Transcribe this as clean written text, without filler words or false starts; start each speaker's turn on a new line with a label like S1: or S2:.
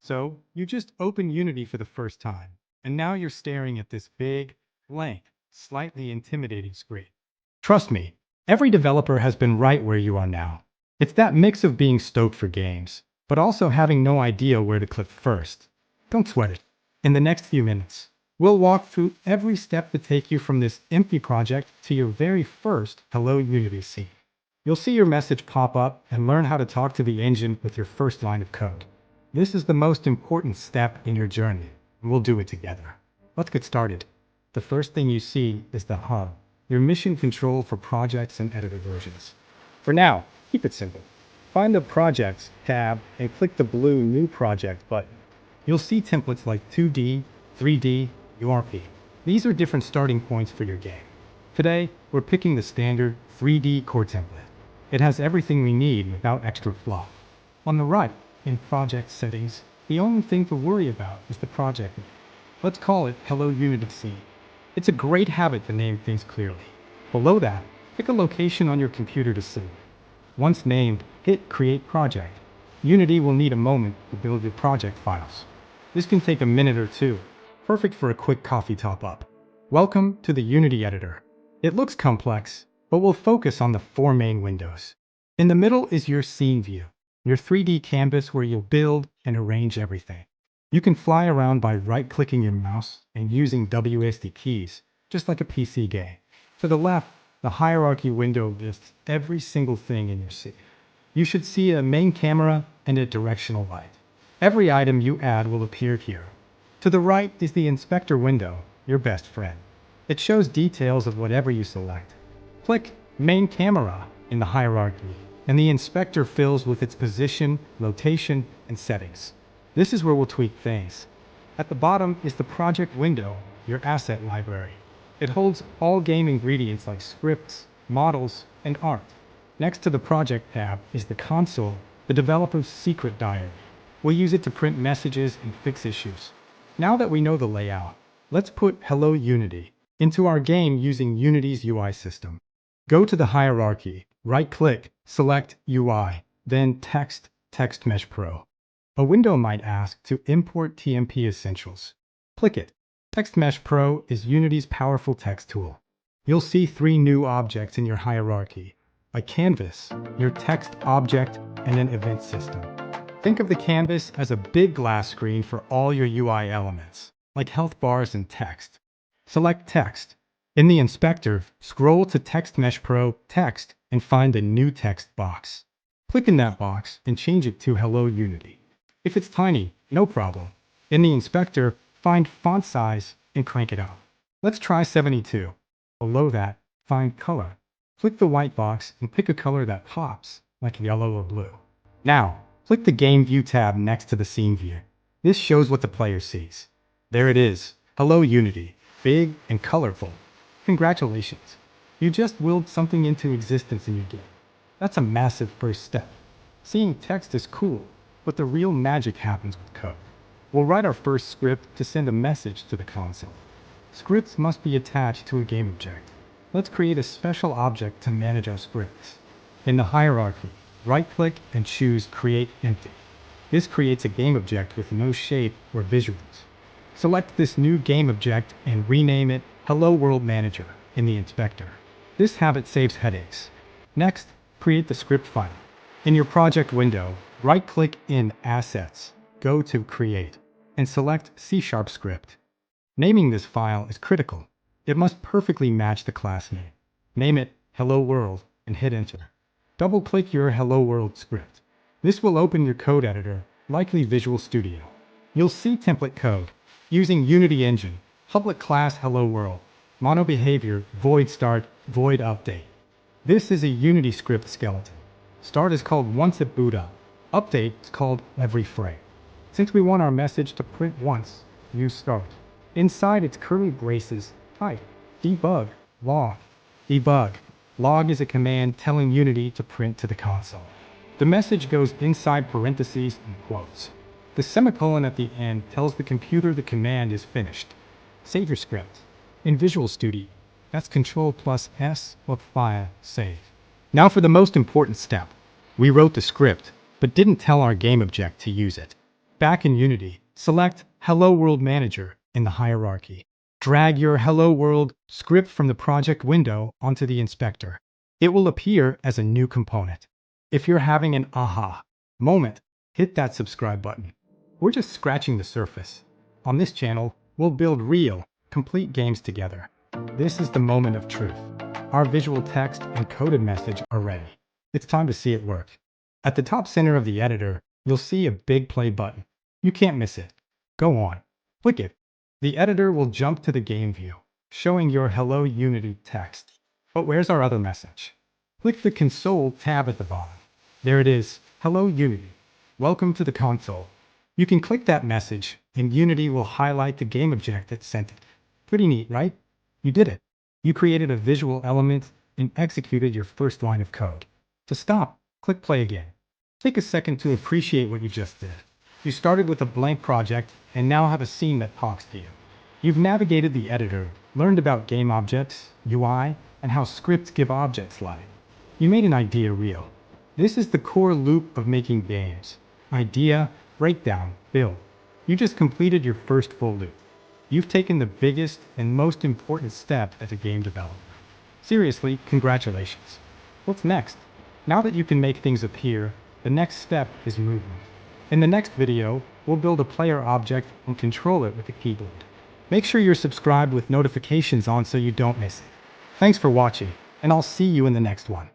S1: So you just open Unity for the first time, and now you're staring at this big, blank, slightly intimidating screen. Trust me, every developer has been right where you are now. It's that mix of being stoked for games, but also having no idea where to click first. Don't sweat it. In the next few minutes, we'll walk through every step to take you from this empty project to your very first Hello Unity scene. You'll see your message pop up and learn how to talk to the engine with your first line of code. This is the most important step in your journey, and we'll do it together. Let's get started. The first thing you see is the hub, your mission control for projects and editor versions. For now, keep it simple. Find the Projects tab and click the blue New Project button. You'll see templates like 2D, 3D, URP. These are different starting points for your game. Today, we're picking the standard 3D core template. It has everything we need without extra fluff. On the right, in Project Settings, the only thing to worry about is the project name. Let's call it Hello Unity Scene. It's a great habit to name things clearly. Below that, pick a location on your computer to save. Once named, hit Create Project. Unity will need a moment to build your project files. This can take a minute or two, perfect for a quick coffee top-up. Welcome to the Unity Editor. It looks complex, but we'll focus on the four main windows. In the middle is your scene view, your 3D canvas where you'll build and arrange everything. You can fly around by right-clicking your mouse and using WASD keys, just like a PC game. To the left, the hierarchy window lists every single thing in your scene. You should see a main camera and a directional light. Every item you add will appear here. To the right is the inspector window, your best friend. It shows details of whatever you select. Click Main Camera in the hierarchy, and the inspector fills with its position, rotation, and settings. This is where we'll tweak things. At the bottom is the project window, your asset library. It holds all game ingredients like scripts, models, and art. Next to the project tab is the console, the developer's secret diary. We'll use it to print messages and fix issues. Now that we know the layout, let's put Hello Unity into our game using Unity's UI system. Go to the hierarchy, right-click, select UI, then Text Mesh Pro. A window might ask to import TMP Essentials. Click it. Text Mesh Pro is Unity's powerful text tool. You'll see three new objects in your hierarchy: a canvas, your text object, and an event system. Think of the canvas as a big glass screen for all your UI elements, like health bars and text. Select Text. In the inspector, scroll to Text Mesh Pro Text and find the New Text box. Click in that box and change it to Hello Unity. If it's tiny, no problem. In the inspector, find font size and crank it up. Let's try 72. Below that, find color. Click the white box and pick a color that pops, like yellow or blue. Now, click the Game View tab next to the Scene View. This shows what the player sees. There it is, Hello Unity, big and colorful. Congratulations, you just willed something into existence in your game. That's a massive first step. Seeing text is cool, but the real magic happens with code. We'll write our first script to send a message to the console. Scripts must be attached to a game object. Let's create a special object to manage our scripts. In the hierarchy, right-click and choose Create Empty. This creates a game object with no shape or visuals. Select this new game object and rename it Hello World Manager in the inspector. This habit saves headaches. Next, create the script file. In your project window, right-click in Assets, go to Create, and select C# script. Naming this file is critical. It must perfectly match the class name. Name it Hello World and hit Enter. Double-click your Hello World script. This will open your code editor, likely Visual Studio. You'll see template code. Using Unity Engine, public class Hello World, mono behavior, void start, void update. This is a Unity script skeleton. Start is called once it boot up. Update is called every frame. Since we want our message to print once, use start. Inside its curly braces, type debug log. Debug log is a command telling Unity to print to the console. The message goes inside parentheses and quotes. The semicolon at the end tells the computer the command is finished. Save your script. In Visual Studio, that's Ctrl+S or File, Save. Now for the most important step. We wrote the script, but didn't tell our game object to use it. Back in Unity, select Hello World Manager in the hierarchy. Drag your Hello World script from the project window onto the inspector. It will appear as a new component. If you're having an aha moment, hit that subscribe button. We're just scratching the surface. On this channel, we'll build real, complete games together. This is the moment of truth. Our visual text and coded message are ready. It's time to see it work. At the top center of the editor, you'll see a big play button. You can't miss it. Go on. Click it. The editor will jump to the game view, showing your Hello Unity text. But where's our other message? Click the Console tab at the bottom. There it is. Hello Unity. Welcome to the console. You can click that message, and Unity will highlight the game object that sent it. Pretty neat, right? You did it. You created a visual element and executed your first line of code. To stop, click play again. Take a second to appreciate what you just did. You started with a blank project and now have a scene that talks to you. You've navigated the editor, learned about game objects, UI, and how scripts give objects life. You made an idea real. This is the core loop of making games. Idea, breakdown, build. You just completed your first full loop. You've taken the biggest and most important step as a game developer. Seriously, congratulations. What's next? Now that you can make things appear, the next step is movement. In the next video, we'll build a player object and control it with a keyboard. Make sure you're subscribed with notifications on so you don't miss it. Thanks for watching, and I'll see you in the next one.